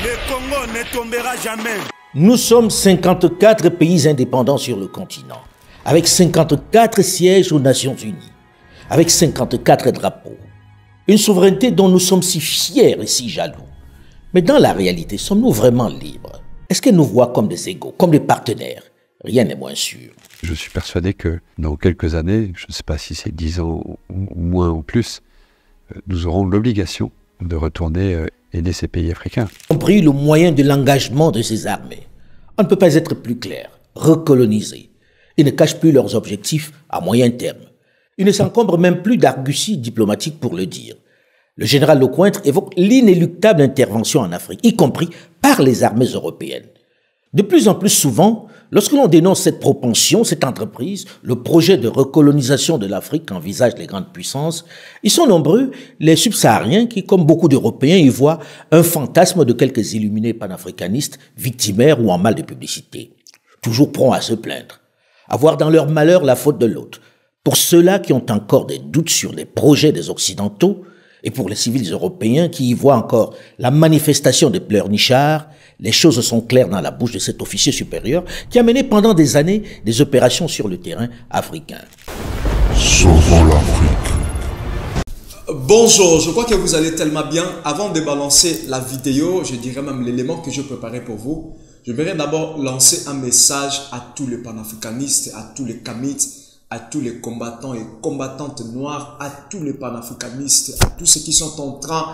Le Congo ne tombera jamais. Nous sommes 54 pays indépendants sur le continent, avec 54 sièges aux Nations Unies, avec 54 drapeaux. Une souveraineté dont nous sommes si fiers et si jaloux. Mais dans la réalité, sommes-nous vraiment libres? Est-ce qu'elle nous voit comme des égaux, comme des partenaires? Rien n'est moins sûr. Je suis persuadé que dans quelques années, je ne sais pas si c'est 10 ans ou moins ou plus, nous aurons l'obligation de retourner aider ces pays africains. Ils ont pris le moyen de l'engagement de ces armées. On ne peut pas être plus clair. Recoloniser. Ils ne cachent plus leurs objectifs à moyen terme. Ils ne s'encombrent même plus d'arguties diplomatiques pour le dire. Le général Lecointre évoque l'inéluctable intervention en Afrique, y compris par les armées européennes. De plus en plus souvent, lorsque l'on dénonce cette propension, cette entreprise, le projet de recolonisation de l'Afrique qu'envisagent les grandes puissances, ils sont nombreux, les subsahariens, qui, comme beaucoup d'Européens, y voient un fantasme de quelques illuminés panafricanistes, victimaires ou en mal de publicité. Toujours prompts à se plaindre, à voir dans leur malheur la faute de l'autre. Pour ceux-là qui ont encore des doutes sur les projets des Occidentaux, et pour les civils européens qui y voient encore la manifestation des pleurnichards, les choses sont claires dans la bouche de cet officier supérieur qui a mené pendant des années des opérations sur le terrain africain. Sauvons l'Afrique. Bonjour, je crois que vous allez tellement bien. Avant de balancer la vidéo, je dirais même l'élément que je préparais pour vous, je voudrais d'abord lancer un message à tous les panafricanistes, à tous les kamites, à tous les combattants et combattantes noirs, à tous les panafricanistes, à tous ceux qui sont en train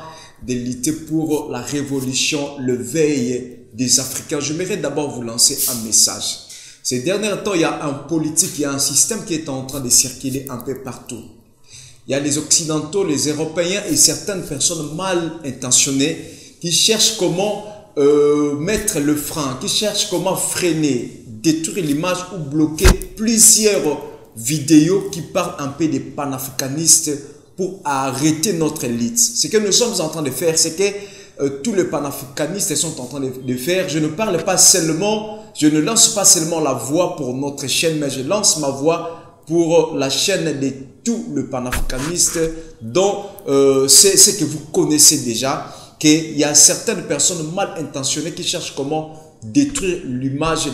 de lutter pour la révolution, le veille des Africains. Je voudrais d'abord vous lancer un message. Ces derniers temps, il y a un politique, il y a un système qui est en train de circuler un peu partout. Il y a les Occidentaux, les Européens et certaines personnes mal intentionnées qui cherchent comment mettre le frein, qui cherchent comment freiner, détruire l'image ou bloquer plusieurs vidéos qui parlent un peu des panafricanistes pour arrêter notre élite. Ce que nous sommes en train de faire, c'est que tous les panafricanistes sont en train de faire. Je ne parle pas seulement, je ne lance pas seulement la voix pour notre chaîne, mais je lance ma voix pour la chaîne de tous les panafricanistes dont c'est ce que vous connaissez déjà, qu'il y a certaines personnes mal intentionnées qui cherchent comment détruire l'image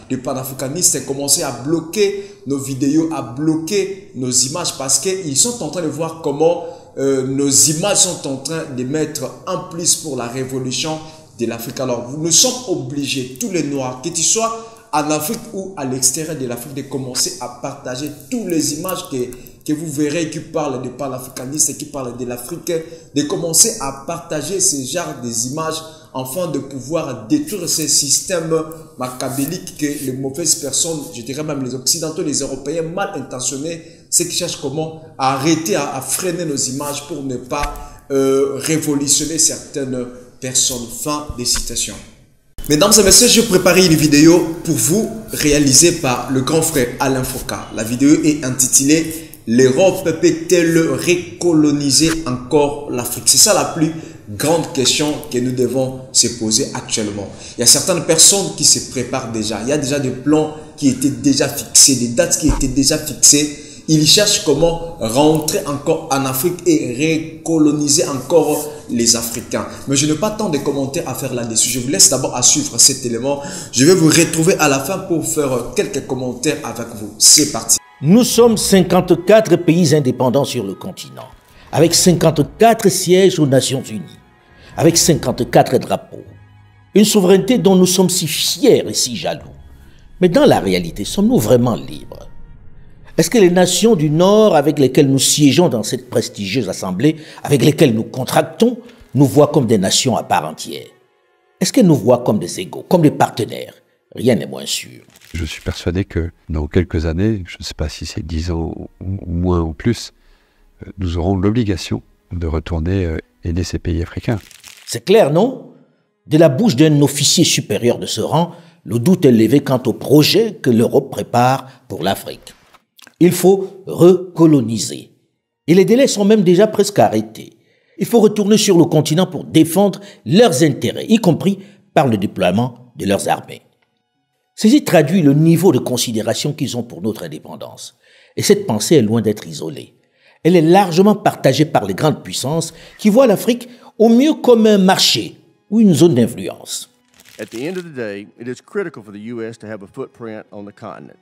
des panafricanistes et commencer à bloquer nos vidéos, à bloquer nos images parce qu'ils sont en train de voir comment nos images sont en train de mettre un plus pour la révolution de l'Afrique. Alors, nous sommes obligés, tous les Noirs, que tu sois en Afrique ou à l'extérieur de l'Afrique, de commencer à partager toutes les images que vous verrez qui parlent des panafricanistes et qui parlent de l'Afrique, de commencer à partager ce genre des images afin de pouvoir détruire ces systèmes machiavéliques que les mauvaises personnes, je dirais même les Occidentaux, les Européens mal intentionnés, ceux qui cherchent comment arrêter, à freiner nos images pour ne pas révolutionner certaines personnes. Fin des citations. Mesdames et messieurs, j'ai préparé une vidéo pour vous réalisée par le grand frère Alain Foucault. La vidéo est intitulée « L'Europe peut-elle recoloniser encore l'Afrique ?» C'est ça la plus grande question que nous devons se poser actuellement. Il y a certaines personnes qui se préparent déjà. Il y a déjà des plans qui étaient déjà fixés, des dates qui étaient déjà fixées. Ils cherchent comment rentrer encore en Afrique et recoloniser encore les Africains. Mais je n'ai pas tant de commentaires à faire là-dessus. Je vous laisse d'abord à suivre cet élément. Je vais vous retrouver à la fin pour faire quelques commentaires avec vous. C'est parti. Nous sommes 54 pays indépendants sur le continent, avec 54 sièges aux Nations Unies, avec 54 drapeaux. Une souveraineté dont nous sommes si fiers et si jaloux. Mais dans la réalité, sommes-nous vraiment libres? Est-ce que les nations du Nord avec lesquelles nous siégeons dans cette prestigieuse assemblée, avec lesquelles nous contractons, nous voient comme des nations à part entière? Est-ce qu'elles nous voient comme des égaux, comme des partenaires? Rien n'est moins sûr. Je suis persuadé que dans quelques années, je ne sais pas si c'est 10 ans ou moins ou plus, nous aurons l'obligation de retourner aider ces pays africains. C'est clair, non? De la bouche d'un officier supérieur de ce rang, le doute est levé quant au projet que l'Europe prépare pour l'Afrique. Il faut recoloniser. Et les délais sont même déjà presque arrêtés. Il faut retourner sur le continent pour défendre leurs intérêts, y compris par le déploiement de leurs armées. Ceci traduit le niveau de considération qu'ils ont pour notre indépendance. Et cette pensée est loin d'être isolée. Elle est largement partagée par les grandes puissances qui voient l'Afrique au mieux comme un marché ou une zone d'influence. At the end of the day, it is critical for the U.S. to have a footprint on the continent.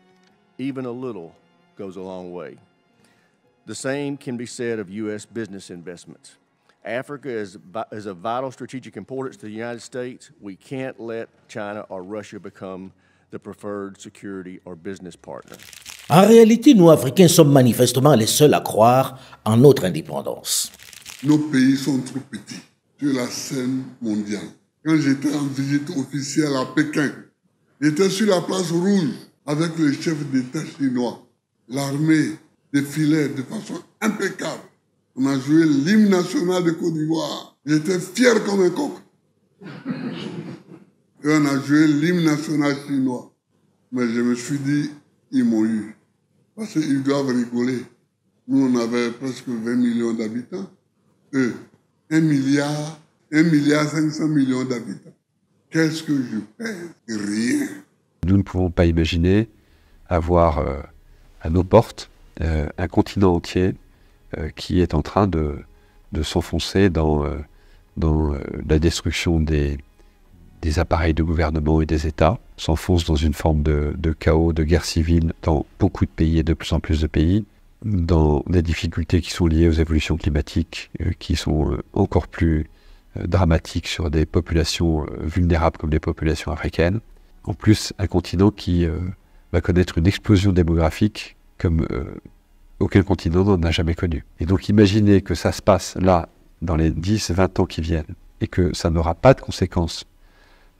Even a little goes a long way. The same can be said of U.S. business investments. Africa is of vital strategic importance to the United States. We can't let China or Russia become the preferred security or business partner. En réalité, nous, Africains, sommes manifestement les seuls à croire en notre indépendance. Nos pays sont trop petits sur la scène mondiale. Quand j'étais en visite officielle à Pékin, j'étais sur la place rouge avec le chef d'État chinois. L'armée défilait de façon impeccable. On a joué l'hymne national de Côte d'Ivoire. J'étais fier comme un coq. Et on a joué l'hymne national chinois. Mais je me suis dit, ils m'ont eu. Parce qu'ils doivent rigoler. Nous, on avait presque 20 millions d'habitants. Eux, 1 milliard 500 millions d'habitants. Qu'est-ce que je pèse? Rien. Nous ne pouvons pas imaginer avoir à nos portes un continent entier qui est en train de s'enfoncer dans la destruction des appareils de gouvernement et des États, s'enfonce dans une forme de chaos, de guerre civile dans beaucoup de pays et de plus en plus de pays, dans des difficultés qui sont liées aux évolutions climatiques, qui sont encore plus dramatiques sur des populations vulnérables comme les populations africaines. En plus, un continent qui va connaître une explosion démographique comme aucun continent n'en a jamais connu. Et donc imaginez que ça se passe là, dans les 10-20 ans qui viennent, et que ça n'aura pas de conséquences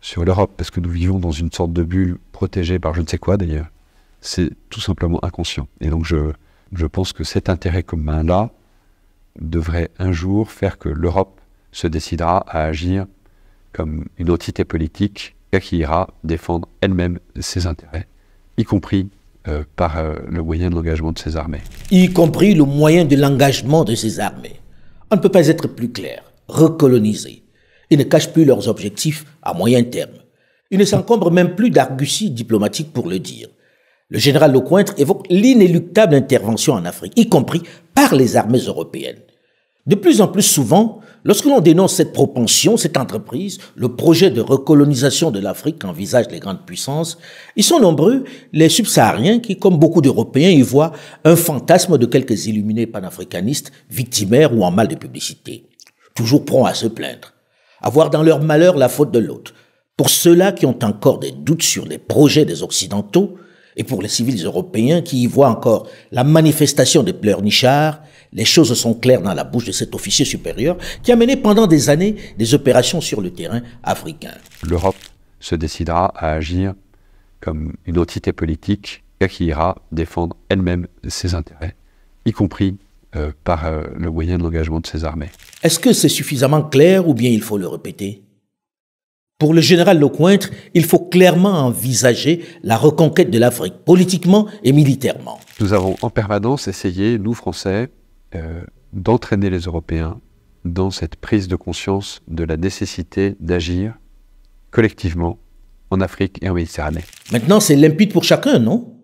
sur l'Europe, parce que nous vivons dans une sorte de bulle protégée par je ne sais quoi d'ailleurs, c'est tout simplement inconscient. Et donc je pense que cet intérêt commun-là devrait un jour faire que l'Europe se décidera à agir comme une entité politique qui ira défendre elle-même ses intérêts, y compris par le moyen de l'engagement de ses armées. Y compris le moyen de l'engagement de ses armées. On ne peut pas être plus clair. Recoloniser. Ils ne cachent plus leurs objectifs à moyen terme. Ils ne s'encombrent même plus d'arguties diplomatiques pour le dire. Le général Lecointre évoque l'inéluctable intervention en Afrique, y compris par les armées européennes. De plus en plus souvent, lorsque l'on dénonce cette propension, cette entreprise, le projet de recolonisation de l'Afrique qu'envisagent les grandes puissances, ils sont nombreux, les subsahariens, qui, comme beaucoup d'Européens, y voient un fantasme de quelques illuminés panafricanistes, victimaires ou en mal de publicité. Toujours prompts à se plaindre, à voir dans leur malheur la faute de l'autre. Pour ceux-là qui ont encore des doutes sur les projets des Occidentaux, et pour les civils européens qui y voient encore la manifestation des pleurnichards, les choses sont claires dans la bouche de cet officier supérieur qui a mené pendant des années des opérations sur le terrain africain. L'Europe se décidera à agir comme une entité politique qui ira défendre elle-même ses intérêts, y compris par le moyen de l'engagement de ses armées. Est-ce que c'est suffisamment clair ou bien il faut le répéter? Pour le général Lecointre, il faut clairement envisager la reconquête de l'Afrique, politiquement et militairement. Nous avons en permanence essayé, nous Français, d'entraîner les Européens dans cette prise de conscience de la nécessité d'agir collectivement en Afrique et en Méditerranée. Maintenant, c'est limpide pour chacun, non?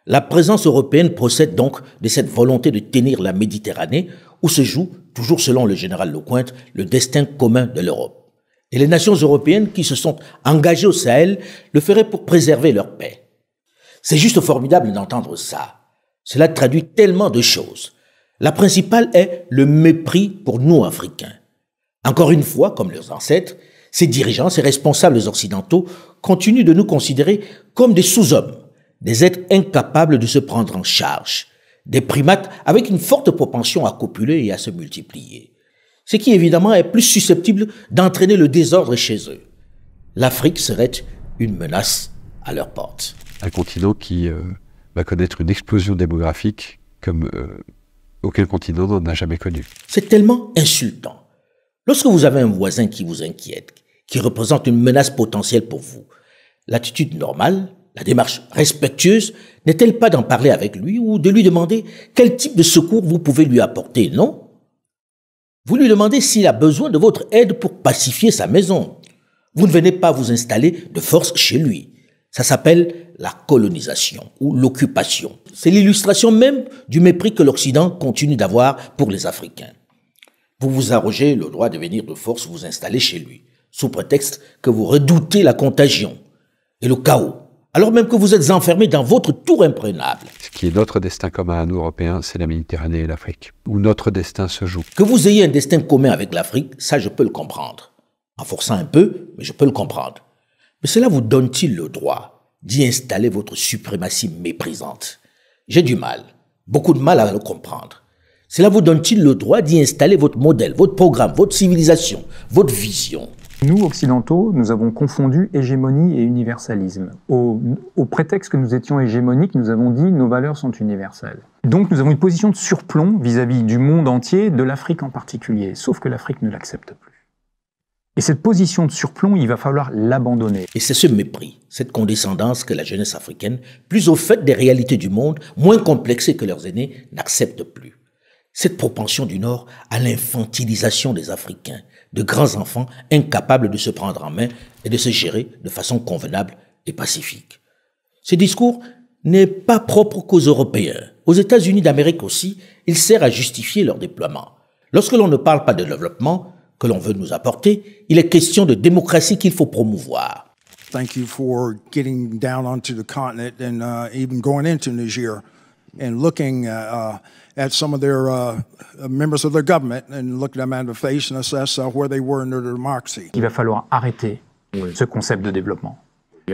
La présence européenne procède donc de cette volonté de tenir la Méditerranée où se joue, toujours selon le général Lecointre, le destin commun de l'Europe. Et les nations européennes qui se sont engagées au Sahel le feraient pour préserver leur paix. C'est juste formidable d'entendre ça. Cela traduit tellement de choses. La principale est le mépris pour nous, Africains. Encore une fois, comme leurs ancêtres, ces dirigeants, ces responsables occidentaux continuent de nous considérer comme des sous-hommes, des êtres incapables de se prendre en charge, des primates avec une forte propension à copuler et à se multiplier. Ce qui évidemment est plus susceptible d'entraîner le désordre chez eux. L'Afrique serait une menace à leurs portes. Un continent qui va connaître une explosion démographique comme aucun continent n'en a jamais connu. C'est tellement insultant. Lorsque vous avez un voisin qui vous inquiète, qui représente une menace potentielle pour vous, l'attitude normale, la démarche respectueuse, n'est-elle pas d'en parler avec lui ou de lui demander quel type de secours vous pouvez lui apporter, non? Vous lui demandez s'il a besoin de votre aide pour pacifier sa maison. Vous ne venez pas vous installer de force chez lui. Ça s'appelle la colonisation ou l'occupation. C'est l'illustration même du mépris que l'Occident continue d'avoir pour les Africains. Vous vous arrogez le droit de venir de force vous installer chez lui. sous prétexte que vous redoutez la contagion et le chaos, alors même que vous êtes enfermés dans votre tour imprenable. Ce qui est notre destin commun à nous, Européens, c'est la Méditerranée et l'Afrique, où notre destin se joue. Que vous ayez un destin commun avec l'Afrique, ça je peux le comprendre. En forçant un peu, mais je peux le comprendre. Mais cela vous donne-t-il le droit d'y installer votre suprématie méprisante? J'ai du mal, beaucoup de mal à le comprendre. Cela vous donne-t-il le droit d'y installer votre modèle, votre programme, votre civilisation, votre vision? Nous, occidentaux, nous avons confondu hégémonie et universalisme. Au prétexte que nous étions hégémoniques, nous avons dit nos valeurs sont universelles. Donc nous avons une position de surplomb vis-à-vis du monde entier, de l'Afrique en particulier, sauf que l'Afrique ne l'accepte plus. Et cette position de surplomb, il va falloir l'abandonner. Et c'est ce mépris, cette condescendance que la jeunesse africaine, plus au fait des réalités du monde, moins complexées que leurs aînés, n'accepte plus. Cette propension du Nord à l'infantilisation des Africains, de grands enfants incapables de se prendre en main et de se gérer de façon convenable et pacifique. Ce discours n'est pas propre qu'aux Européens. Aux États-Unis d'Amérique aussi, il sert à justifier leur déploiement. Lorsque l'on ne parle pas de développement que l'on veut nous apporter, il est question de démocratie qu'il faut promouvoir. Thank you for getting down onto the continent and even going into Niger and looking at some of their members of their government and look them in the face and assess where they were in their democracy. Il va falloir arrêter ce concept de développement.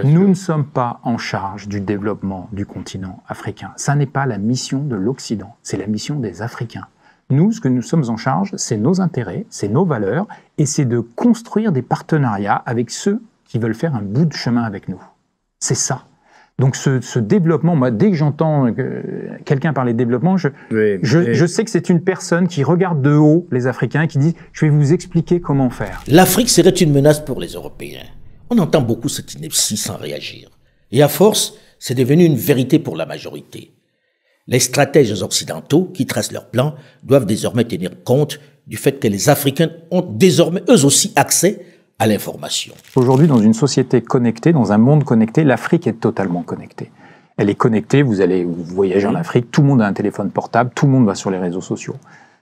Nous ne sommes pas en charge du développement du continent africain. Ça n'est pas la mission de l'Occident, c'est la mission des Africains. Nous, ce que nous sommes en charge, c'est nos intérêts, c'est nos valeurs, et c'est de construire des partenariats avec ceux qui veulent faire un bout de chemin avec nous. C'est ça. Donc ce développement, moi, dès que j'entends quelqu'un parler de développement, je sais que c'est une personne qui regarde de haut les Africains et qui dit « je vais vous expliquer comment faire ». L'Afrique serait une menace pour les Européens. On entend beaucoup cette ineptie sans réagir. Et à force, c'est devenu une vérité pour la majorité. Les stratèges occidentaux qui tracent leurs plans doivent désormais tenir compte du fait que les Africains ont désormais eux aussi accès à l'information. Aujourd'hui, dans une société connectée, dans un monde connecté, l'Afrique est totalement connectée. Elle est connectée, vous voyagez en Afrique, tout le monde a un téléphone portable, tout le monde va sur les réseaux sociaux.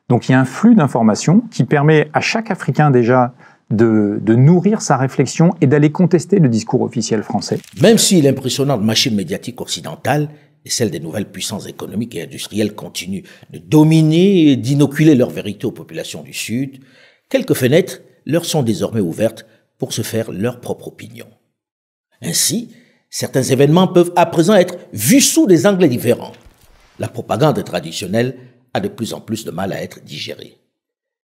Donc il y a un flux d'informations qui permet à chaque Africain déjà de nourrir sa réflexion et d'aller contester le discours officiel français. Même si l'impressionnante machine médiatique occidentale et celle des nouvelles puissances économiques et industrielles continuent de dominer et d'inoculer leur vérité aux populations du Sud, quelques fenêtres leur sont désormais ouvertes pour se faire leur propre opinion. Ainsi, certains événements peuvent à présent être vus sous des angles différents. La propagande traditionnelle a de plus en plus de mal à être digérée.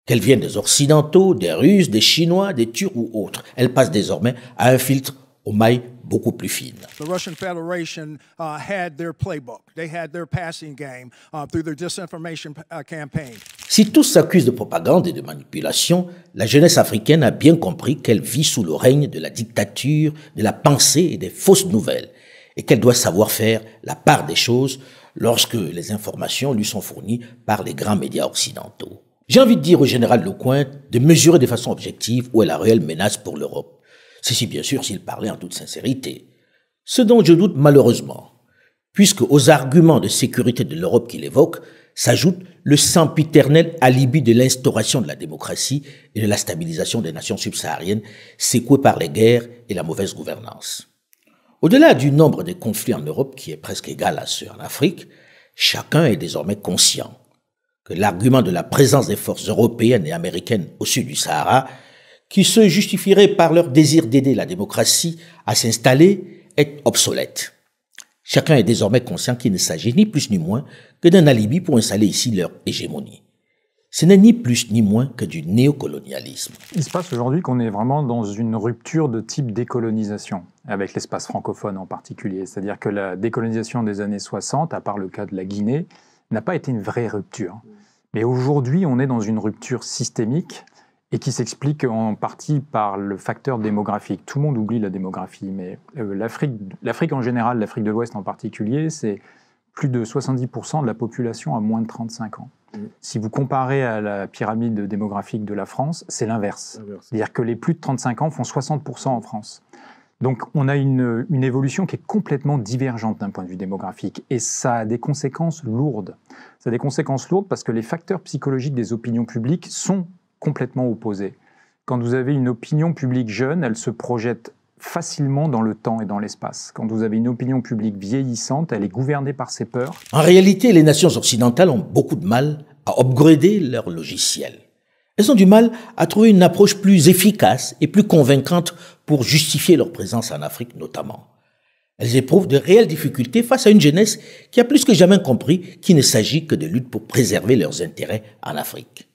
Qu'elle vienne des Occidentaux, des Russes, des Chinois, des Turcs ou autres, elle passe désormais à un filtre aux mailles beaucoup plus fines. The Russian Federation had their playbook. They had their passing game through their disinformation campaign. Si tous s'accusent de propagande et de manipulation, la jeunesse africaine a bien compris qu'elle vit sous le règne de la dictature, de la pensée et des fausses nouvelles, et qu'elle doit savoir faire la part des choses lorsque les informations lui sont fournies par les grands médias occidentaux. J'ai envie de dire au général Lecointre de mesurer de façon objective où est la réelle menace pour l'Europe. Ceci bien sûr s'il parlait en toute sincérité. Ce dont je doute malheureusement, puisque aux arguments de sécurité de l'Europe qu'il évoque s'ajoute le sempiternel alibi de l'instauration de la démocratie et de la stabilisation des nations subsahariennes secouées par les guerres et la mauvaise gouvernance. Au-delà du nombre de conflits en Europe qui est presque égal à ceux en Afrique, chacun est désormais conscient que l'argument de la présence des forces européennes et américaines au sud du Sahara, qui se justifieraient par leur désir d'aider la démocratie à s'installer, est obsolète. Chacun est désormais conscient qu'il ne s'agit ni plus ni moins que d'un alibi pour installer ici leur hégémonie. Ce n'est ni plus ni moins que du néocolonialisme. Il se passe aujourd'hui qu'on est vraiment dans une rupture de type décolonisation, avec l'espace francophone en particulier. C'est-à-dire que la décolonisation des années 60, à part le cas de la Guinée, n'a pas été une vraie rupture. Mais aujourd'hui, on est dans une rupture systémique et qui s'explique en partie par le facteur démographique. Tout le monde oublie la démographie, mais l'Afrique en général, l'Afrique de l'Ouest en particulier, c'est plus de 70% de la population à moins de 35 ans. Si vous comparez à la pyramide démographique de la France, c'est l'inverse. C'est-à-dire que les plus de 35 ans font 60% en France. Donc on a une évolution qui est complètement divergente d'un point de vue démographique et ça a des conséquences lourdes. Ça a des conséquences lourdes parce que les facteurs psychologiques des opinions publiques sont complètement opposés. Quand vous avez une opinion publique jeune, elle se projette facilement dans le temps et dans l'espace. Quand vous avez une opinion publique vieillissante, elle est gouvernée par ses peurs. En réalité, les nations occidentales ont beaucoup de mal à upgrader leur logiciel. Elles ont du mal à trouver une approche plus efficace et plus convaincante pour justifier leur présence en Afrique notamment. Elles éprouvent de réelles difficultés face à une jeunesse qui a plus que jamais compris qu'il ne s'agit que de lutte pour préserver leurs intérêts en Afrique.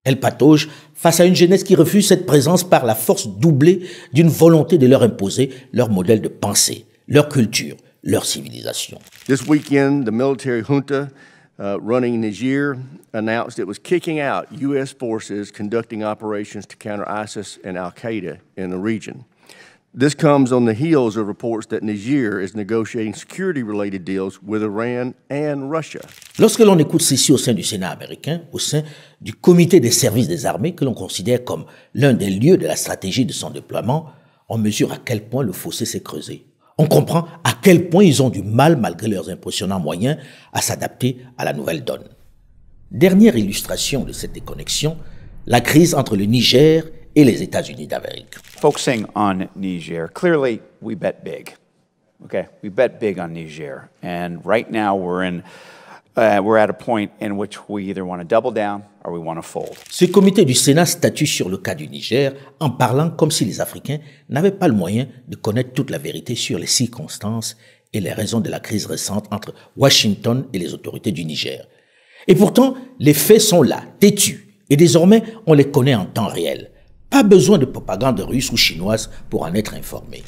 Elles pataugent face à une jeunesse qui refuse cette présence par la force doublée d'une volonté de leur imposer leur modèle de pensée, leur culture, leur civilisation. This weekend, the military junta running Niger announced it was kicking out U.S. forces conducting operations to counter ISIS and Al-Qaeda in the region. This comes on the heels of reports that Niger is negotiating security-related deals with Iran and Russia. Lorsque l'on écoute ceci au sein du Sénat américain, au sein du comité des services des armées, que l'on considère comme l'un des lieux de la stratégie de son déploiement, on mesure à quel point le fossé s'est creusé. On comprend à quel point ils ont du mal, malgré leurs impressionnants moyens, à s'adapter à la nouvelle donne. Dernière illustration de cette déconnexion, la crise entre le Niger et les États-Unis d'Amérique. Focusing on Niger, clearly we bet big. Okay, we bet big on Niger, and right now we're at a point in which we either want to double down or we want to fold. Ce comité du Sénat statue sur le cas du Niger en parlant comme si les Africains n'avaient pas le moyen de connaître toute la vérité sur les circonstances et les raisons de la crise récente entre Washington et les autorités du Niger. Et pourtant, les faits sont là, têtus, et désormais on les connaît en temps réel. Pas besoin de propagande russe ou chinoise pour en être informé.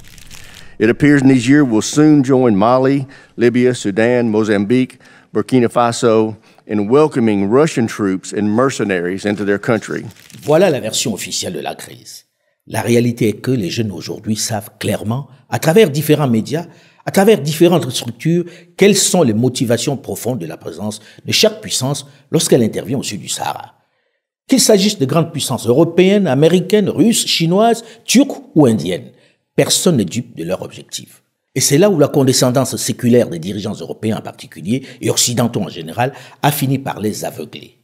It appears Niger will soon join Mali, Libya, Sudan, Mozambique, Burkina Faso in welcoming Russian troops and mercenaries into their country. Voilà la version officielle de la crise. La réalité est que les jeunes aujourd'hui savent clairement, à travers différents médias, à travers différentes structures, quelles sont les motivations profondes de la présence de chaque puissance lorsqu'elle intervient au sud du Sahara. Qu'il s'agisse de grandes puissances européennes, américaines, russes, chinoises, turques ou indiennes, personne n'est dupe de leur objectif. Et c'est là où la condescendance séculaire des dirigeants européens en particulier et occidentaux en général a fini par les aveugler.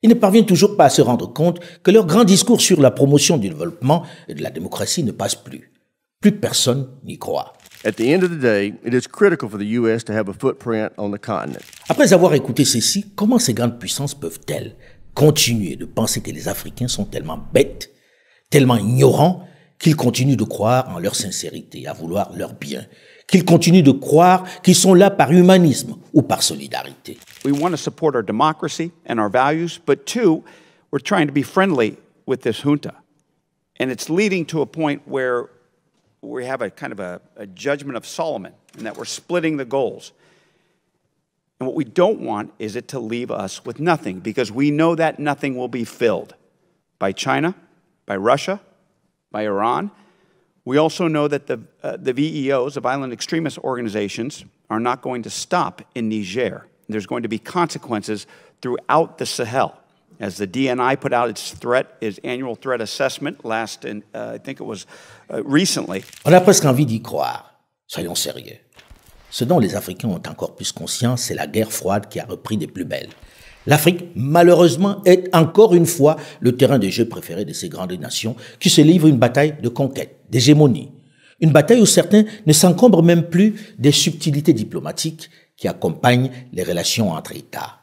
Ils ne parviennent toujours pas à se rendre compte que leur grand discours sur la promotion du développement et de la démocratie ne passe plus. Plus personne n'y croit. At the end of the day, it is critical for the U.S. to have a footprint on the continent. Après avoir écouté ceci, comment ces grandes puissances peuvent-elles continuer de penser que les Africains sont tellement bêtes, tellement ignorants, qu'ils continuent de croire en leur sincérité, à vouloir leur bien, qu'ils continuent de croire qu'ils sont là par humanisme ou par solidarité. We want to support our democracy and our values, but two, we're trying to be friendly with this junta. And it's leading to a point where we have a kind of a judgment of Solomon, and that we're splitting the goals. And what we don't want is it to leave us with nothing, because we know that nothing will be filled by China, by Russia, by Iran. We also know that the VEOs, the violent extremist organizations, are not going to stop in Niger. There's going to be consequences throughout the Sahel. As the DNI put out its annual threat assessment I think it was recently. On a presque envie d'y croire. Soyons sérieux. Ce dont les Africains ont encore plus conscience, c'est la guerre froide qui a repris des plus belles. L'Afrique, malheureusement, est encore une fois le terrain de jeu préféré de ces grandes nations qui se livrent une bataille de conquête, d'hégémonie. Une bataille où certains ne s'encombrent même plus des subtilités diplomatiques qui accompagnent les relations entre États.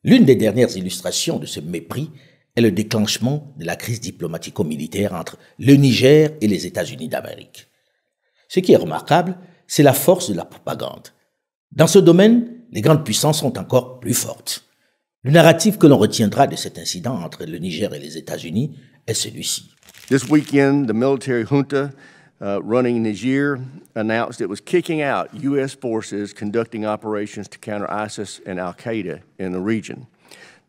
L'une des dernières illustrations de ce mépris est le déclenchement de la crise diplomatico-militaire entre le Niger et les États-Unis d'Amérique. Ce qui est remarquable, c'est la force de la propagande. Dans ce domaine, les grandes puissances sont encore plus fortes. Le narratif que l'on retiendra de cet incident entre le Niger et les États-Unis est celui-ci. This weekend, the military junta running Niger announced it was kicking out U.S. forces conducting operations to counter ISIS and Al-Qaeda in the region.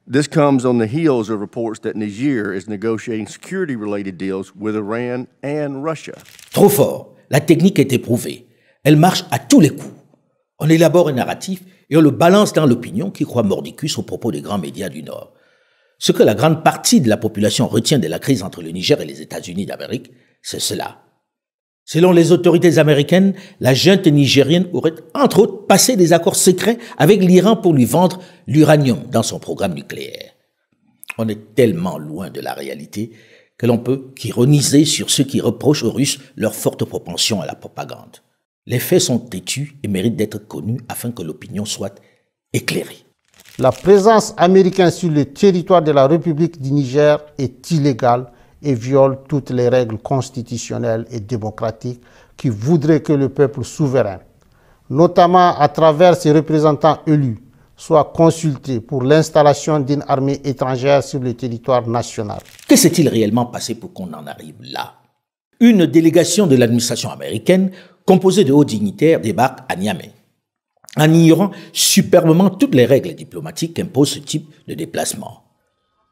This comes on the heels of reports that Niger is negotiating security-related deals with Iran and Russia. Trop fort, la technique est éprouvée. Elle marche à tous les coups. On élabore un narratif et on le balance dans l'opinion qui croit mordicus aux propos des grands médias du Nord. Ce que la grande partie de la population retient de la crise entre le Niger et les États-Unis d'Amérique, c'est cela. Selon les autorités américaines, la junte nigérienne aurait entre autres passé des accords secrets avec l'Iran pour lui vendre l'uranium dans son programme nucléaire. On est tellement loin de la réalité que l'on peut qu'ironiser sur ceux qui reprochent aux Russes leur forte propension à la propagande. Les faits sont têtus et méritent d'être connus afin que l'opinion soit éclairée. La présence américaine sur le territoire de la République du Niger est illégale et viole toutes les règles constitutionnelles et démocratiques qui voudraient que le peuple souverain, notamment à travers ses représentants élus, soit consulté pour l'installation d'une armée étrangère sur le territoire national. Que s'est-il réellement passé pour qu'on en arrive là? Une délégation de l'administration américaine composée de hauts dignitaires débarque à Niamey, en ignorant superbement toutes les règles diplomatiques qu'impose ce type de déplacement.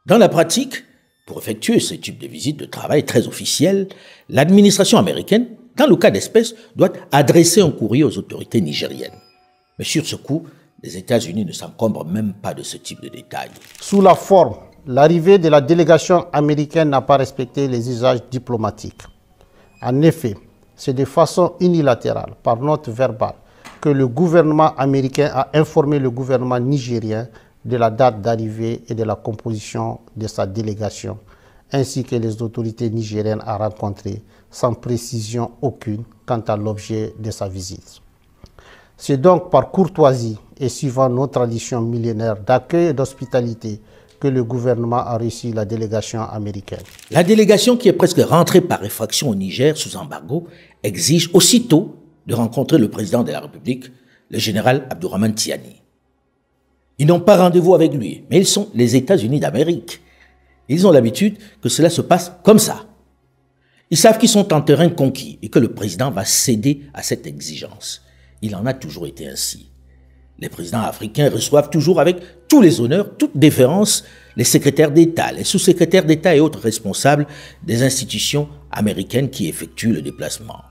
Dans la pratique, pour effectuer ce type de visite de travail très officielle, l'administration américaine, dans le cas d'espèce, doit adresser un courrier aux autorités nigériennes. Mais sur ce coup, les États-Unis ne s'encombrent même pas de ce type de détails. Sous la forme, l'arrivée de la délégation américaine n'a pas respecté les usages diplomatiques. En effet, c'est de façon unilatérale, par note verbale, que le gouvernement américain a informé le gouvernement nigérien de la date d'arrivée et de la composition de sa délégation, ainsi que les autorités nigériennes à rencontrer, sans précision aucune quant à l'objet de sa visite. C'est donc par courtoisie et suivant nos traditions millénaires d'accueil et d'hospitalité que le gouvernement a reçu la délégation américaine. La délégation, qui est presque rentrée par effraction au Niger sous embargo, exige aussitôt de rencontrer le président de la République, le général Abdourahmane Tiani. Ils n'ont pas rendez-vous avec lui, mais ils sont les États-Unis d'Amérique. Ils ont l'habitude que cela se passe comme ça. Ils savent qu'ils sont en terrain conquis et que le président va céder à cette exigence. Il en a toujours été ainsi. Les présidents africains reçoivent toujours avec tous les honneurs, toute déférence, les secrétaires d'État, les sous-secrétaires d'État et autres responsables des institutions américaines qui effectuent le déplacement.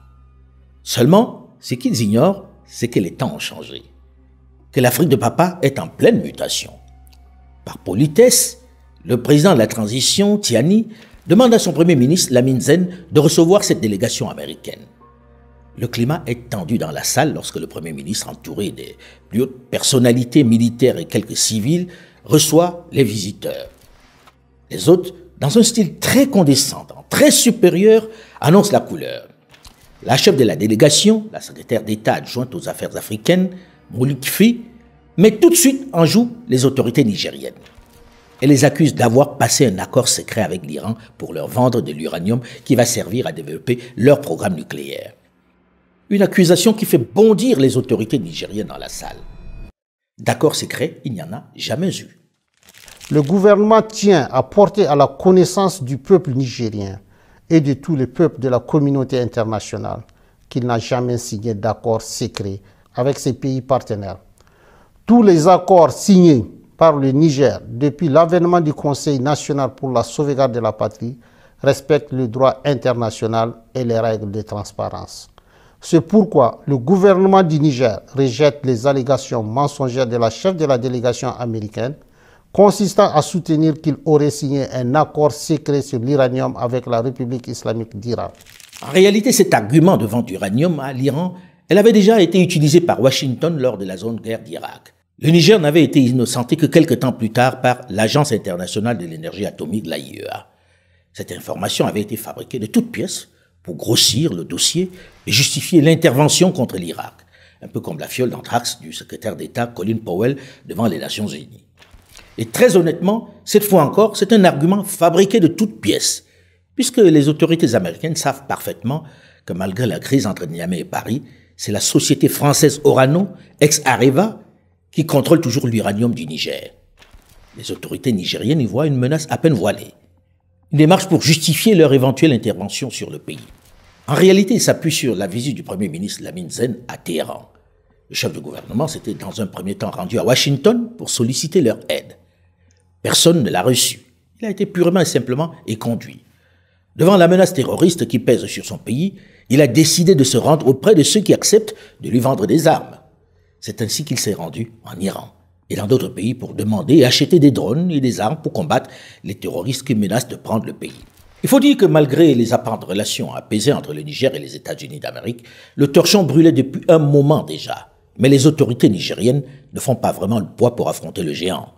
Seulement, ce qu'ils ignorent, c'est que les temps ont changé, que l'Afrique de papa est en pleine mutation. Par politesse, le président de la transition, Tiani, demande à son premier ministre, Lamine Zen, de recevoir cette délégation américaine. Le climat est tendu dans la salle lorsque le Premier ministre, entouré des plus hautes personnalités militaires et quelques civils, reçoit les visiteurs. Les autres, dans un style très condescendant, très supérieur, annoncent la couleur. La chef de la délégation, la secrétaire d'État adjointe aux affaires africaines, Moulik Fi, met tout de suite en joue les autorités nigériennes. Elle les accuse d'avoir passé un accord secret avec l'Iran pour leur vendre de l'uranium qui va servir à développer leur programme nucléaire. Une accusation qui fait bondir les autorités nigériennes dans la salle. D'accord secret, il n'y en a jamais eu. Le gouvernement tient à porter à la connaissance du peuple nigérien et de tous les peuples de la communauté internationale qu'il n'a jamais signé d'accord secret avec ses pays partenaires. Tous les accords signés par le Niger depuis l'avènement du Conseil national pour la sauvegarde de la patrie respectent le droit international et les règles de transparence. C'est pourquoi le gouvernement du Niger rejette les allégations mensongères de la chef de la délégation américaine consistant à soutenir qu'il aurait signé un accord secret sur l'uranium avec la République islamique d'Iran. En réalité, cet argument de vente d'uranium à l'Iran, elle avait déjà été utilisée par Washington lors de la zone guerre d'Irak. Le Niger n'avait été innocenté que quelques temps plus tard par l'Agence internationale de l'énergie atomique, l'AIEA. Cette information avait été fabriquée de toutes pièces pour grossir le dossier et justifier l'intervention contre l'Irak, un peu comme la fiole d'anthrax du secrétaire d'État Colin Powell devant les Nations Unies. Et très honnêtement, cette fois encore, c'est un argument fabriqué de toutes pièces, puisque les autorités américaines savent parfaitement que malgré la crise entre Niamey et Paris, c'est la société française Orano, ex-Areva, qui contrôle toujours l'uranium du Niger. Les autorités nigériennes y voient une menace à peine voilée, une démarche pour justifier leur éventuelle intervention sur le pays. En réalité, il s'appuie sur la visite du Premier ministre Lamine Zen à Téhéran. Le chef de gouvernement s'était dans un premier temps rendu à Washington pour solliciter leur aide. Personne ne l'a reçu. Il a été purement et simplement éconduit. Devant la menace terroriste qui pèse sur son pays, il a décidé de se rendre auprès de ceux qui acceptent de lui vendre des armes. C'est ainsi qu'il s'est rendu en Iran et dans d'autres pays pour demander et acheter des drones et des armes pour combattre les terroristes qui menacent de prendre le pays. Il faut dire que malgré les apparentes relations apaisées entre le Niger et les États-Unis d'Amérique, le torchon brûlait depuis un moment déjà. Mais les autorités nigériennes ne font pas vraiment le poids pour affronter le géant.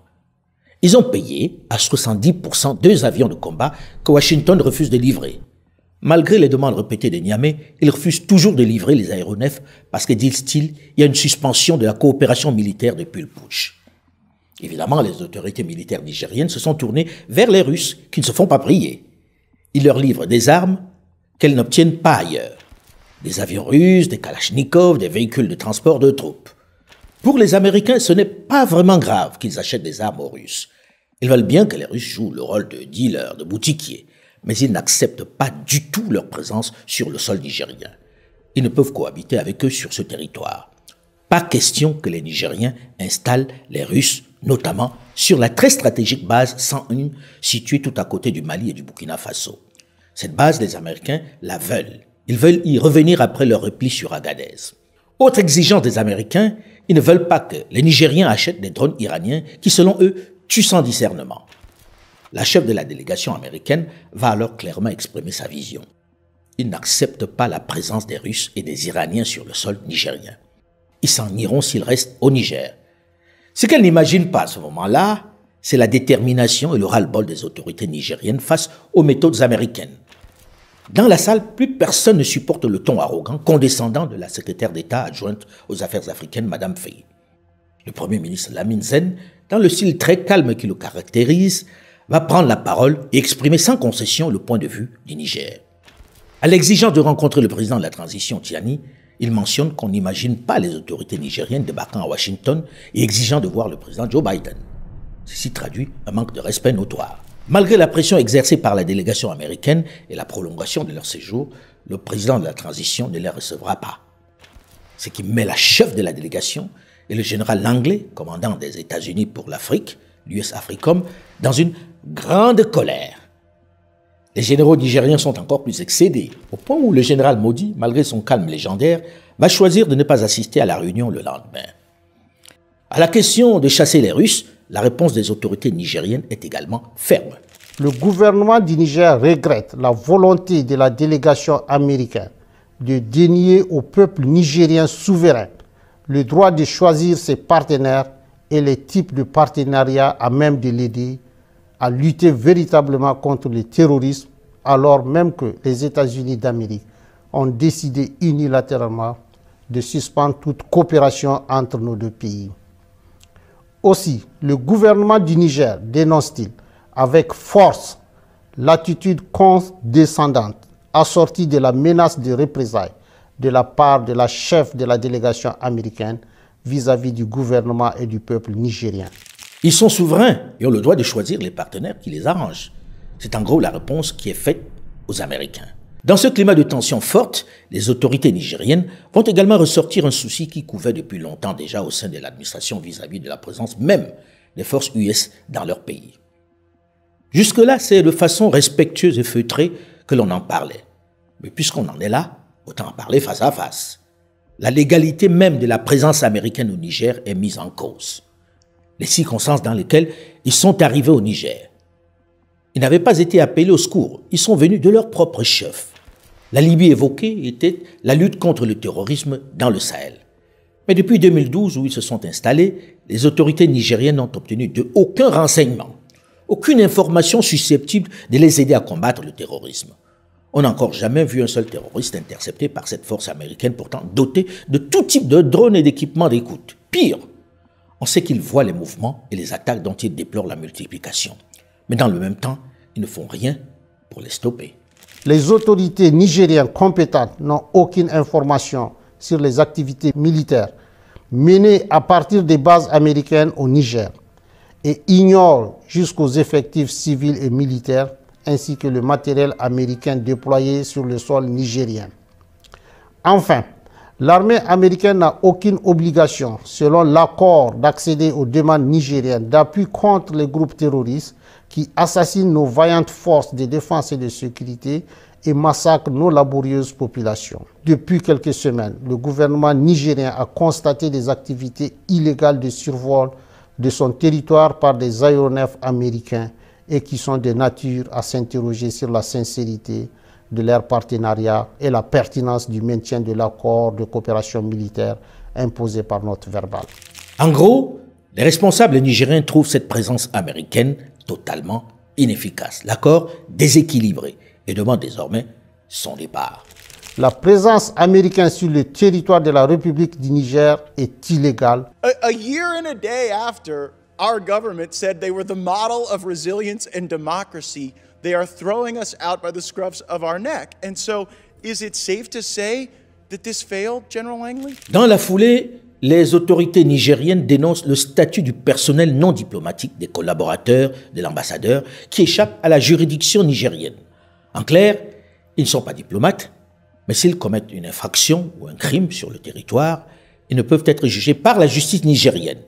Ils ont payé à 70% 2 avions de combat que Washington refuse de livrer. Malgré les demandes répétées de Niamey, ils refusent toujours de livrer les aéronefs parce que, disent-ils, il y a une suspension de la coopération militaire depuis le putsch. Évidemment, les autorités militaires nigériennes se sont tournées vers les Russes qui ne se font pas prier. Ils leur livrent des armes qu'elles n'obtiennent pas ailleurs. Des avions russes, des kalachnikovs, des véhicules de transport de troupes. Pour les Américains, ce n'est pas vraiment grave qu'ils achètent des armes aux Russes. Ils veulent bien que les Russes jouent le rôle de dealers, de boutiquiers, mais ils n'acceptent pas du tout leur présence sur le sol nigérien. Ils ne peuvent cohabiter avec eux sur ce territoire. Pas question que les Nigériens installent les Russes, notamment sur la très stratégique base 101 située tout à côté du Mali et du Burkina Faso. Cette base, les Américains la veulent. Ils veulent y revenir après leur repli sur Agadez. Autre exigence des Américains, ils ne veulent pas que les Nigériens achètent des drones iraniens qui, selon eux, tuent sans discernement. La chef de la délégation américaine va alors clairement exprimer sa vision. Ils n'acceptent pas la présence des Russes et des Iraniens sur le sol nigérien. Ils s'en iront s'ils restent au Niger. Ce qu'elle n'imagine pas à ce moment-là, c'est la détermination et le ras-le-bol des autorités nigériennes face aux méthodes américaines. Dans la salle, plus personne ne supporte le ton arrogant, condescendant de la secrétaire d'État adjointe aux affaires africaines, Mme Faye. Le Premier ministre Lamine Zen, dans le style très calme qui le caractérise, va prendre la parole et exprimer sans concession le point de vue du Niger. À l'exigence de rencontrer le président de la transition, Tiani, il mentionne qu'on n'imagine pas les autorités nigériennes débarquant à Washington et exigeant de voir le président Joe Biden. Ceci traduit un manque de respect notoire. Malgré la pression exercée par la délégation américaine et la prolongation de leur séjour, le président de la transition ne les recevra pas. Ce qui met la chef de la délégation et le général Langley, commandant des États-Unis pour l'Afrique, l'US AFRICOM, dans une grande colère. Les généraux nigériens sont encore plus excédés, au point où le général Modi, malgré son calme légendaire, va choisir de ne pas assister à la réunion le lendemain. À la question de chasser les Russes, la réponse des autorités nigériennes est également ferme. Le gouvernement du Niger regrette la volonté de la délégation américaine de dénier au peuple nigérien souverain le droit de choisir ses partenaires et les types de partenariats à même de l'aider à lutter véritablement contre le terrorisme, alors même que les États-Unis d'Amérique ont décidé unilatéralement de suspendre toute coopération entre nos deux pays. Aussi, le gouvernement du Niger dénonce-t-il avec force l'attitude condescendante assortie de la menace de représailles de la part de la chef de la délégation américaine vis-à-vis du gouvernement et du peuple nigérien. Ils sont souverains et ont le droit de choisir les partenaires qui les arrangent. C'est en gros la réponse qui est faite aux Américains. Dans ce climat de tension forte, les autorités nigériennes vont également ressortir un souci qui couvait depuis longtemps déjà au sein de l'administration vis-à-vis de la présence même des forces US dans leur pays. Jusque-là, c'est de façon respectueuse et feutrée que l'on en parlait. Mais puisqu'on en est là, autant en parler face à face. La légalité même de la présence américaine au Niger est mise en cause. Les circonstances dans lesquelles ils sont arrivés au Niger. Ils n'avaient pas été appelés au secours, ils sont venus de leur propre chef. La Libye évoquée était la lutte contre le terrorisme dans le Sahel. Mais depuis 2012, où ils se sont installés, les autorités nigériennes n'ont obtenu de aucun renseignement, aucune information susceptible de les aider à combattre le terrorisme. On n'a encore jamais vu un seul terroriste intercepté par cette force américaine pourtant dotée de tout type de drones et d'équipements d'écoute. Pire, on sait qu'ils voient les mouvements et les attaques dont ils déplorent la multiplication. Mais dans le même temps, ils ne font rien pour les stopper. Les autorités nigériennes compétentes n'ont aucune information sur les activités militaires menées à partir des bases américaines au Niger et ignorent jusqu'aux effectifs civils et militaires ainsi que le matériel américain déployé sur le sol nigérien. Enfin, l'armée américaine n'a aucune obligation, selon l'accord, d'accéder aux demandes nigériennes d'appui contre les groupes terroristes qui assassinent nos vaillantes forces de défense et de sécurité et massacrent nos laborieuses populations. Depuis quelques semaines, le gouvernement nigérien a constaté des activités illégales de survol de son territoire par des aéronefs américains et qui sont de nature à s'interroger sur la sincérité de leur partenariat et la pertinence du maintien de l'accord de coopération militaire imposé par notre verbal. En gros, Les responsables nigériens trouvent cette présence américaine totalement inefficace, l'accord déséquilibré et demandent désormais son départ. La présence américaine sur le territoire de la République du Niger est illégale. A year and a day after our government said they were the model of resilience and democracy, they are throwing us out by the scruffs of our neck. And so, is it safe to say that this failed, General Langley? Dans la foulée, les autorités nigériennes dénoncent le statut du personnel non diplomatique des collaborateurs de l'ambassadeur qui échappent à la juridiction nigérienne. En clair, ils ne sont pas diplomates, mais s'ils commettent une infraction ou un crime sur le territoire, ils ne peuvent être jugés par la justice nigérienne.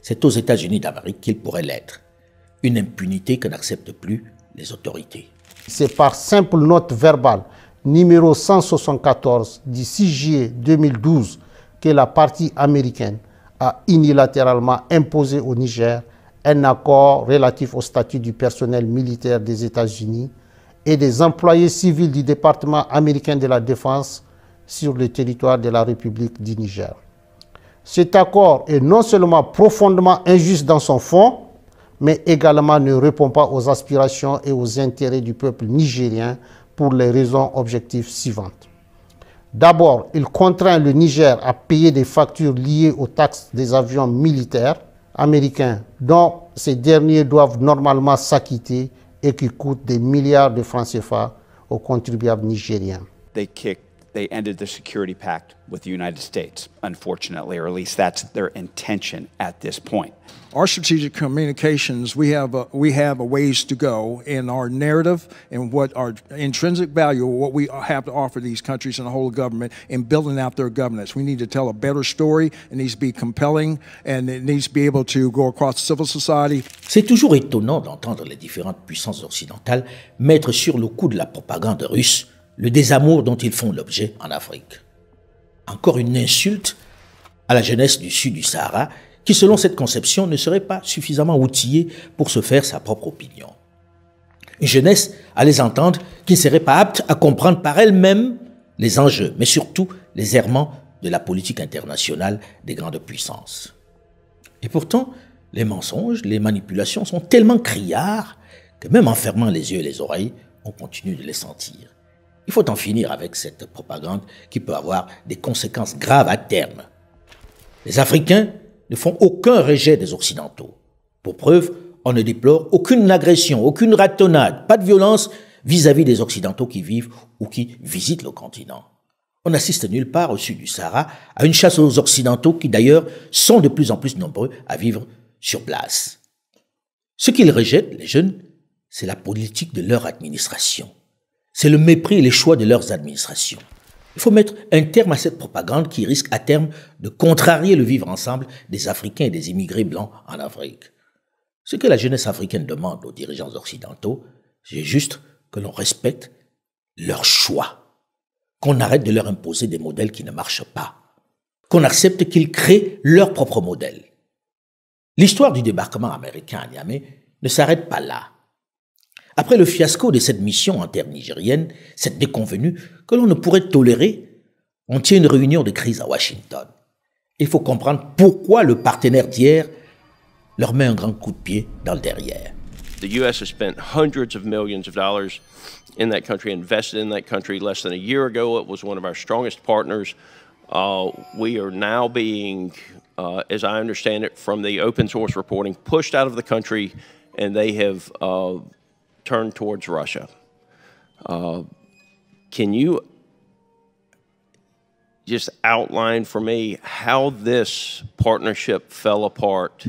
C'est aux États-Unis d'Amérique qu'ils pourraient l'être. Une impunité que n'acceptent plus les autorités. C'est par simple note verbale numéro 174 du 6 juillet 2012 que la partie américaine a unilatéralement imposé au Niger un accord relatif au statut du personnel militaire des États-Unis et des employés civils du département américain de la Défense sur le territoire de la République du Niger. Cet accord est non seulement profondément injuste dans son fond, mais également ne répond pas aux aspirations et aux intérêts du peuple nigérien pour les raisons objectives suivantes. D'abord, il contraint le Niger à payer des factures liées aux taxes des avions militaires américains dont ces derniers doivent normalement s'acquitter et qui coûtent des milliards de francs CFA aux contribuables nigériens. They ended the security pact with the United States, unfortunately, or at least that's their intention at this point. Our strategic communications, we have a ways to go in our narrative and what our intrinsic value, what we have to offer these countries and the whole government in building out their governance. We need to tell a better story. It needs to be compelling and it needs to be able to go across civil society. C'est toujours étonnant d'entendre les différentes puissances occidentales mettre sur le coup de la propagande russe le désamour dont ils font l'objet en Afrique. Encore une insulte à la jeunesse du sud du Sahara qui, selon cette conception, ne serait pas suffisamment outillée pour se faire sa propre opinion. Une jeunesse, à les entendre, qui ne serait pas apte à comprendre par elle-même les enjeux, mais surtout les errements de la politique internationale des grandes puissances. Et pourtant, les mensonges, les manipulations sont tellement criards que même en fermant les yeux et les oreilles, on continue de les sentir. Il faut en finir avec cette propagande qui peut avoir des conséquences graves à terme. Les Africains ne font aucun rejet des Occidentaux. Pour preuve, on ne déplore aucune agression, aucune ratonnade, pas de violence vis-à-vis des Occidentaux qui vivent ou qui visitent le continent. On n'assiste nulle part au sud du Sahara à une chasse aux Occidentaux qui d'ailleurs sont de plus en plus nombreux à vivre sur place. Ce qu'ils rejettent, les jeunes, c'est la politique de leur administration. C'est le mépris et les choix de leurs administrations. Il faut mettre un terme à cette propagande qui risque à terme de contrarier le vivre ensemble des Africains et des immigrés blancs en Afrique. Ce que la jeunesse africaine demande aux dirigeants occidentaux, c'est juste que l'on respecte leurs choix, qu'on arrête de leur imposer des modèles qui ne marchent pas, qu'on accepte qu'ils créent leur propre modèle. L'histoire du débarquement américain à Niamey ne s'arrête pas là. Après le fiasco de cette mission en terre nigérienne, cette déconvenue que l'on ne pourrait tolérer, on tient une réunion de crise à Washington. Il faut comprendre pourquoi le partenaire d'hier leur met un grand coup de pied dans le derrière. The U.S. has spent hundreds of millions of dollars in that country, invested in that country. Less than a year ago, it was one of our strongest partners. We are now being, as I understand it, from the open source reporting, pushed out of the country, and they have turned towards Russia. Can you just outline for me how this partnership fell apart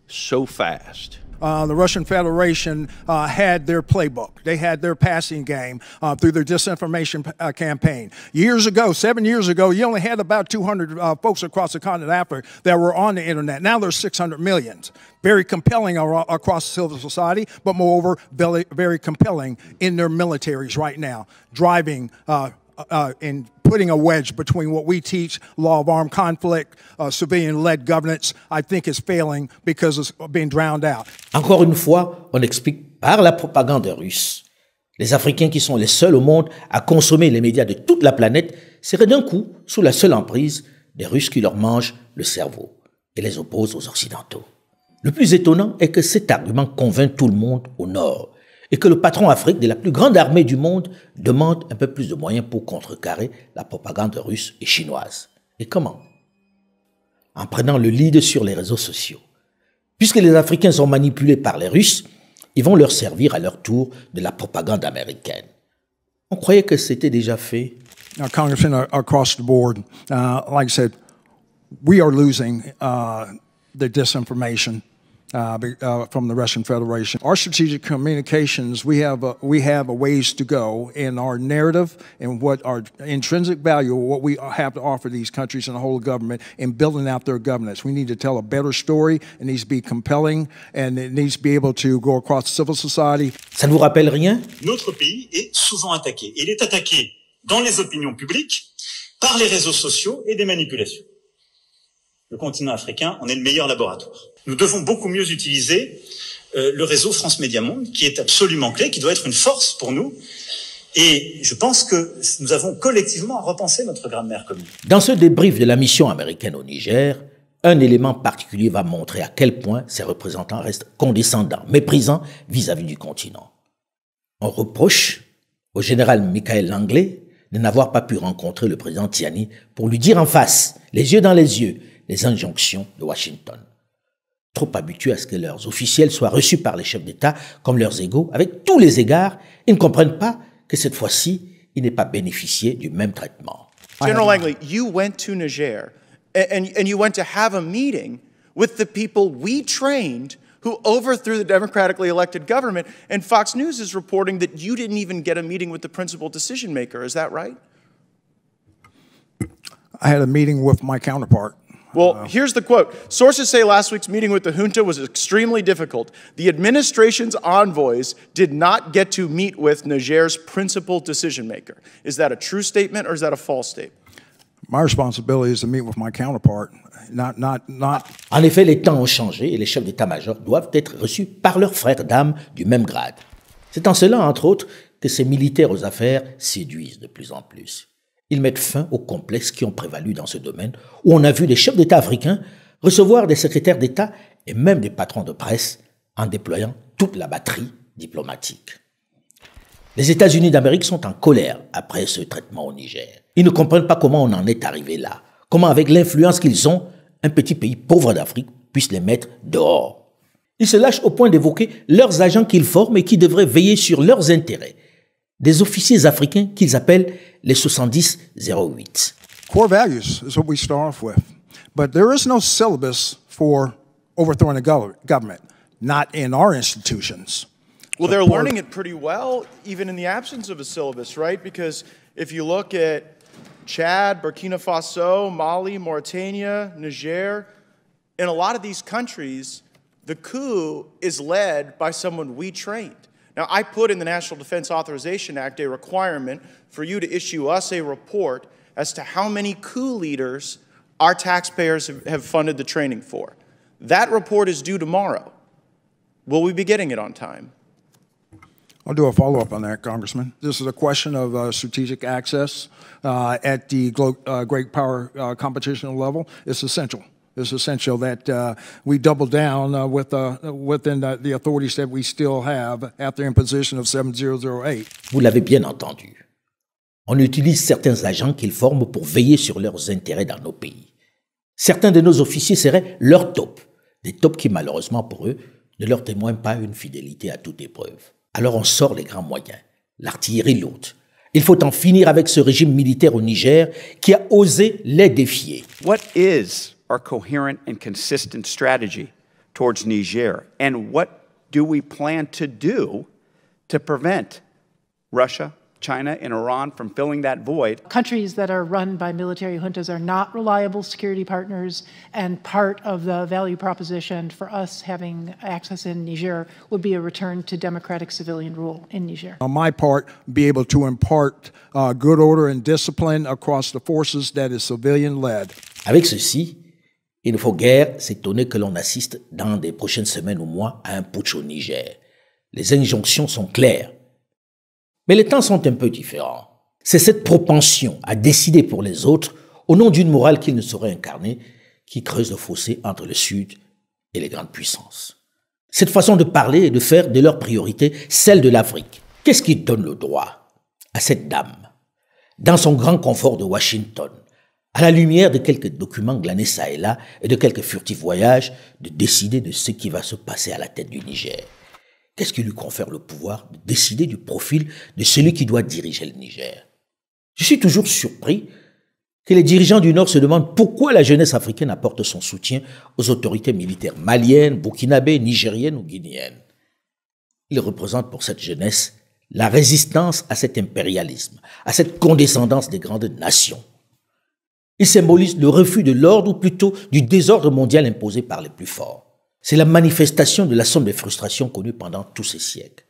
so fast? The Russian Federation had their playbook. They had their passing game through their disinformation campaign. Years ago, 7 years ago, you only had about 200 folks across the continent of Africa that were on the internet. Now there's 600 million. Very compelling across civil society, but moreover, very compelling in their militaries right now, driving and putting a wedge between what we teach, law of armed conflict, civilian-led governance, I think is failing because it's being drowned out. Encore une fois, on explique par la propagande russe. Les Africains qui sont les seuls au monde à consommer les médias de toute la planète seraient d'un coup sous la seule emprise des Russes qui leur mangent le cerveau et les opposent aux Occidentaux. Le plus étonnant est que cet argument convainc tout le monde au nord et que le patron Afrique de la plus grande armée du monde demande un peu plus de moyens pour contrecarrer la propagande russe et chinoise. Et comment? En prenant le lead sur les réseaux sociaux. Puisque les Africains sont manipulés par les Russes, ils vont leur servir à leur tour de la propagande américaine. On croyait que c'était déjà fait. Now, Congressman, across the board, like I said, we are losing the disinformation from the Russian Federation. Our strategic communications, we have a ways to go in our narrative and what our intrinsic value, what we have to offer these countries and the whole government in building out their governance. We need to tell a better story. It needs to be compelling and it needs to be able to go across civil society. Ça ne vous rappelle rien? Notre pays est souvent attaqué. Il est attaqué dans les opinions publiques, par les réseaux sociaux et des manipulations. Le continent africain en est le meilleur laboratoire. Nous devons beaucoup mieux utiliser le réseau France Média Monde, qui est absolument clé, qui doit être une force pour nous. Et je pense que nous avons collectivement à repenser notre grammaire commune. Dans ce débrief de la mission américaine au Niger, un élément particulier va montrer à quel point ses représentants restent condescendants, méprisants vis-à-vis du continent. On reproche au général Michael Langley de n'avoir pas pu rencontrer le président Tiani pour lui dire en face, les yeux dans les yeux, les injonctions de Washington. Trop habitués à ce que leurs officiels soient reçus par les chefs d'État comme leurs égaux, avec tous les égards, ils ne comprennent pas que cette fois-ci, ils n'aient pas bénéficié du même traitement. General Langley, you went to Niger and you went to have a meeting with the people we trained who overthrew the democratically elected government, and Fox News is reporting that you didn't even get a meeting with the principal decision maker. Is that right? I had a meeting with my counterpart. Well, here's the quote. Sources say last week's meeting with the junta was extremely difficult. The administration's envoys did not get to meet with Niger's principal decision maker. Is that a true statement or is that a false statement? My responsibility is to meet with my counterpart, not. En effet, les temps ont changé et les chefs d'état-major doivent être reçus par leurs frères d'armes du même grade. C'est en cela, entre autres, que ces militaires aux affaires séduisent de plus en plus. Ils mettent fin aux complexes qui ont prévalu dans ce domaine, où on a vu les chefs d'État africains recevoir des secrétaires d'État et même des patrons de presse en déployant toute la batterie diplomatique. Les États-Unis d'Amérique sont en colère après ce traitement au Niger. Ils ne comprennent pas comment on en est arrivé là. Comment, avec l'influence qu'ils ont, un petit pays pauvre d'Afrique puisse les mettre dehors. Ils se lâchent au point d'évoquer leurs agents qu'ils forment et qui devraient veiller sur leurs intérêts. Des officiers africains qu'ils appellent les 70-08. Core values is what we start off with. But there is no syllabus for overthrowing a government, not in our institutions. Well, they're learning it pretty well, even in the absence of a syllabus, right? Because if you look at Chad, Burkina Faso, Mali, Mauritania, Niger, in a lot of these countries, the coup is led by someone we trained. Now, I put in the National Defense Authorization Act a requirement for you to issue us a report as to how many coup leaders our taxpayers have funded the training for. That report is due tomorrow. Will we be getting it on time? I'll do a follow-up on that, Congressman. This is a question of strategic access at the great power competition level. It's essential. It's essential that we double down within the authorities that we still have after imposition of 7008. Vous l'avez bien entendu. On utilise certains agents qu'ils forment pour veiller sur leurs intérêts dans nos pays. Certains de nos officiers seraient leurs taupes, des taupes qui, malheureusement pour eux, ne leur témoignent pas une fidélité à toute épreuve. Alors on sort les grands moyens, l'artillerie lourde. Il faut en finir avec ce régime militaire au Niger qui a osé les défier. What is our coherent and consistent strategy towards Niger? And what do we plan to do to prevent Russia, China, and Iran from filling that void? Countries that are run by military juntas are not reliable security partners, and part of the value proposition for us having access in Niger would be a return to democratic civilian rule in Niger. On my part, be able to impart good order and discipline across the forces that is civilian-led. Avec ceci, il ne faut guère s'étonner que l'on assiste dans des prochaines semaines ou mois à un putsch au Niger. Les injonctions sont claires. Mais les temps sont un peu différents. C'est cette propension à décider pour les autres, au nom d'une morale qu'ils ne sauraient incarner, qui creuse le fossé entre le Sud et les grandes puissances. Cette façon de parler et de faire de leur priorité celle de l'Afrique. Qu'est-ce qui donne le droit à cette dame, dans son grand confort de Washington, à la lumière de quelques documents glanés çà et là et de quelques furtifs voyages, de décider de ce qui va se passer à la tête du Niger? Qu'est-ce qui lui confère le pouvoir de décider du profil de celui qui doit diriger le Niger? Je suis toujours surpris que les dirigeants du Nord se demandent pourquoi la jeunesse africaine apporte son soutien aux autorités militaires maliennes, burkinabées, nigériennes ou guinéennes. Ils représentent pour cette jeunesse la résistance à cet impérialisme, à cette condescendance des grandes nations. Ils symbolisent le refus de l'ordre ou plutôt du désordre mondial imposé par les plus forts. C'est la manifestation de la somme des frustrations connues pendant tous ces siècles.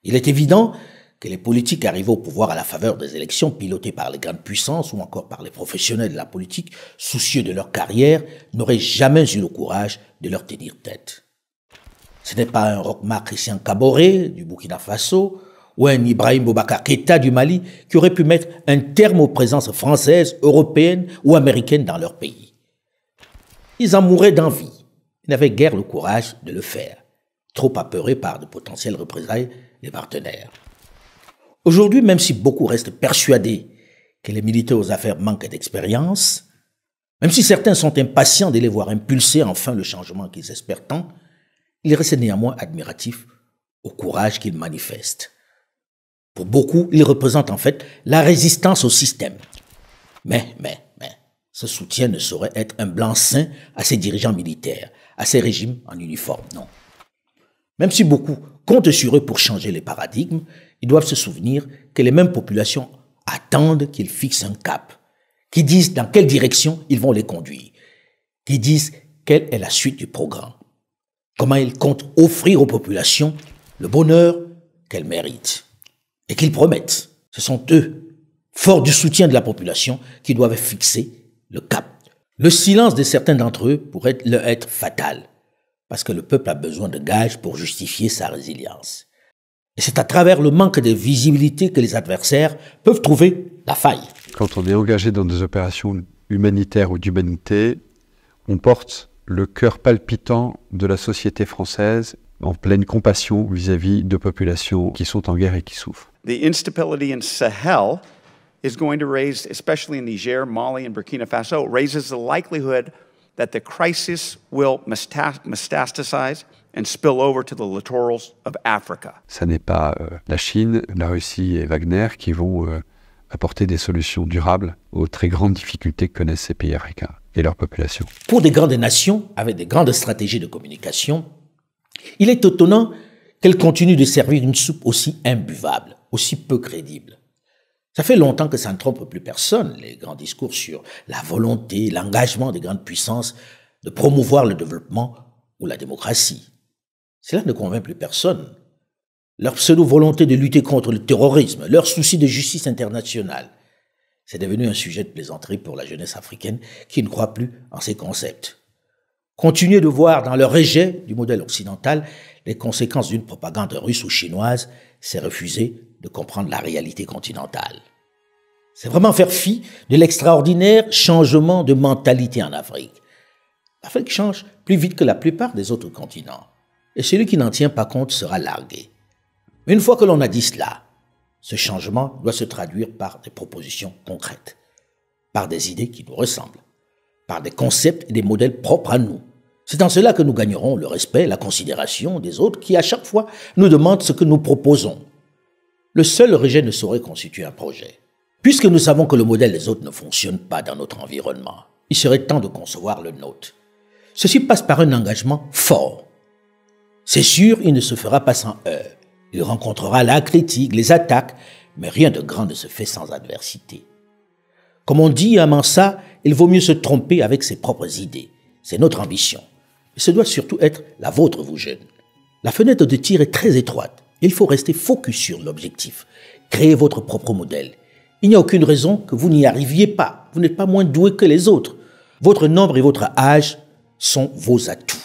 Il est évident que les politiques arrivés au pouvoir à la faveur des élections pilotées par les grandes puissances ou encore par les professionnels de la politique soucieux de leur carrière n'auraient jamais eu le courage de leur tenir tête. Ce n'est pas un Roch-Marc Christian Kaboré du Burkina Faso ou un Ibrahim Boubacar Keïta du Mali qui auraient pu mettre un terme aux présences françaises, européennes ou américaines dans leur pays. Ils en mouraient d'envie. Ils n'avaient guère le courage de le faire, trop apeurés par de potentielles représailles des partenaires. Aujourd'hui, même si beaucoup restent persuadés que les militaires aux affaires manquent d'expérience, même si certains sont impatients de les voir impulser enfin le changement qu'ils espèrent tant, ils restent néanmoins admiratifs au courage qu'ils manifestent. Pour beaucoup, ils représentent en fait la résistance au système. Mais, ce soutien ne saurait être un blanc-seing à ces dirigeants militaires, à ces régimes en uniforme, non. Même si beaucoup comptent sur eux pour changer les paradigmes, ils doivent se souvenir que les mêmes populations attendent qu'ils fixent un cap, qu'ils disent dans quelle direction ils vont les conduire, qu'ils disent quelle est la suite du programme, comment ils comptent offrir aux populations le bonheur qu'elles méritent. Et qu'ils promettent, ce sont eux, forts du soutien de la population, qui doivent fixer le cap. Le silence de certains d'entre eux pourrait leur être fatal, parce que le peuple a besoin de gages pour justifier sa résilience. Et c'est à travers le manque de visibilité que les adversaires peuvent trouver la faille. Quand on est engagé dans des opérations humanitaires ou d'humanité, on porte le cœur palpitant de la société française en pleine compassion vis-à-vis de populations qui sont en guerre et qui souffrent. The instability in Sahel is going to raise, especially in Niger, Mali, and Burkina Faso, raises the likelihood that the crisis will metastasize and spill over to the littorals of Africa. Ça n'est pas la Chine, la Russie et Wagner qui vont apporter des solutions durables aux très grandes difficultés que connaissent ces pays africains et leur population. Pour des grandes nations avec des grandes stratégies de communication, il est étonnant qu'elles continuent de servir une soupe aussi imbuvable, aussi peu crédible. Ça fait longtemps que ça ne trompe plus personne, les grands discours sur la volonté, l'engagement des grandes puissances de promouvoir le développement ou la démocratie. Cela ne convainc plus personne. Leur pseudo-volonté de lutter contre le terrorisme, leur souci de justice internationale, c'est devenu un sujet de plaisanterie pour la jeunesse africaine qui ne croit plus en ces concepts. Continuer de voir dans leur rejet du modèle occidental les conséquences d'une propagande russe ou chinoise, c'est refuser de comprendre la réalité continentale. C'est vraiment faire fi de l'extraordinaire changement de mentalité en Afrique. L'Afrique change plus vite que la plupart des autres continents. Et celui qui n'en tient pas compte sera largué. Mais une fois que l'on a dit cela, ce changement doit se traduire par des propositions concrètes, par des idées qui nous ressemblent, par des concepts et des modèles propres à nous. C'est en cela que nous gagnerons le respect, la considération des autres qui, à chaque fois, nous demandent ce que nous proposons. Le seul rejet ne saurait constituer un projet. Puisque nous savons que le modèle des autres ne fonctionne pas dans notre environnement, il serait temps de concevoir le nôtre. Ceci passe par un engagement fort. C'est sûr, il ne se fera pas sans heurts. Il rencontrera la critique, les attaques, mais rien de grand ne se fait sans adversité. Comme on dit à Mansa, il vaut mieux se tromper avec ses propres idées. C'est notre ambition. Et ce doit surtout être la vôtre, vous jeunes. La fenêtre de tir est très étroite. Il faut rester focus sur l'objectif. Créez votre propre modèle. Il n'y a aucune raison que vous n'y arriviez pas. Vous n'êtes pas moins doué que les autres. Votre nombre et votre âge sont vos atouts.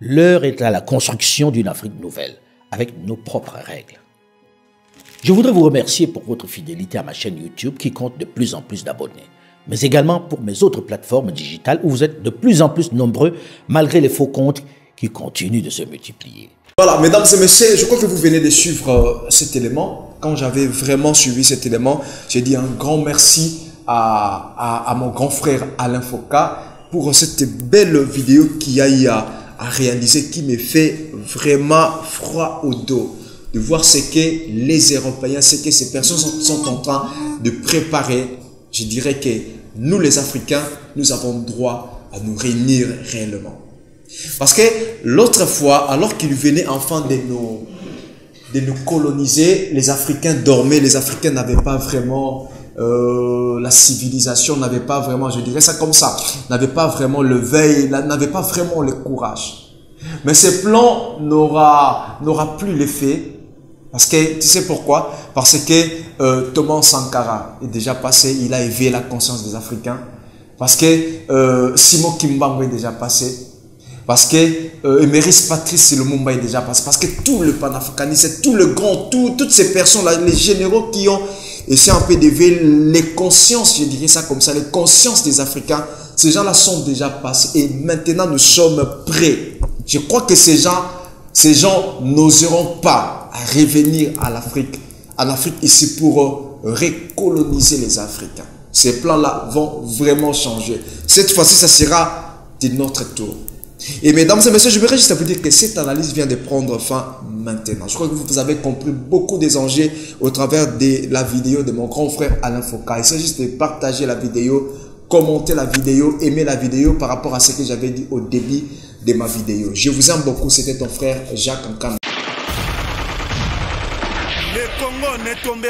L'heure est à la construction d'une Afrique nouvelle, avec nos propres règles. Je voudrais vous remercier pour votre fidélité à ma chaîne YouTube qui compte de plus en plus d'abonnés. mais également pour mes autres plateformes digitales où vous êtes de plus en plus nombreux malgré les faux comptes qui continuent de se multiplier. Voilà, mesdames et messieurs, je crois que vous venez de suivre cet élément. Quand j'avais vraiment suivi cet élément, j'ai dit un grand merci à mon grand frère Alain Foka pour cette belle vidéo qu'il a eu à réaliser, qui me fait vraiment froid au dos de voir ce que les Européens, ce que ces personnes sont en train de préparer. Je dirais que nous les Africains, nous avons droit à nous réunir réellement. Parce que l'autre fois, alors qu'ils venaient enfin de nous coloniser, les Africains dormaient, les Africains n'avaient pas vraiment la civilisation, n'avait pas vraiment, je dirais ça comme ça, n'avait pas vraiment le veille, n'avait pas vraiment le courage. Mais ce plan n'aura plus l'effet. Parce que, tu sais pourquoi? Parce que Thomas Sankara est déjà passé, il a éveillé la conscience des Africains. Parce que Simon Kimbangu est déjà passé. Parce que Emeris Patrice Lumumba est déjà passé. Parce que tout le panafricanisme, tout le grand, toutes ces personnes-là, les généraux qui ont essayé un peu d'éveiller les consciences, je dirais ça comme ça, les consciences des Africains, ces gens-là sont déjà passés. Et maintenant, nous sommes prêts. Je crois que ces gens n'oseront pas revenir à l'Afrique. En Afrique, ici, pour recoloniser les Africains. Ces plans-là vont vraiment changer. Cette fois-ci, ça sera de notre tour. Et mesdames et messieurs, je voudrais juste vous dire que cette analyse vient de prendre fin maintenant. Je crois que vous avez compris beaucoup des enjeux au travers de la vidéo de mon grand frère Alain Foka. Il s'agit juste de partager la vidéo, commenter la vidéo, aimer la vidéo par rapport à ce que j'avais dit au début de ma vidéo. Je vous aime beaucoup, c'était ton frère Jacques Nkam. Le Congo n'est tombé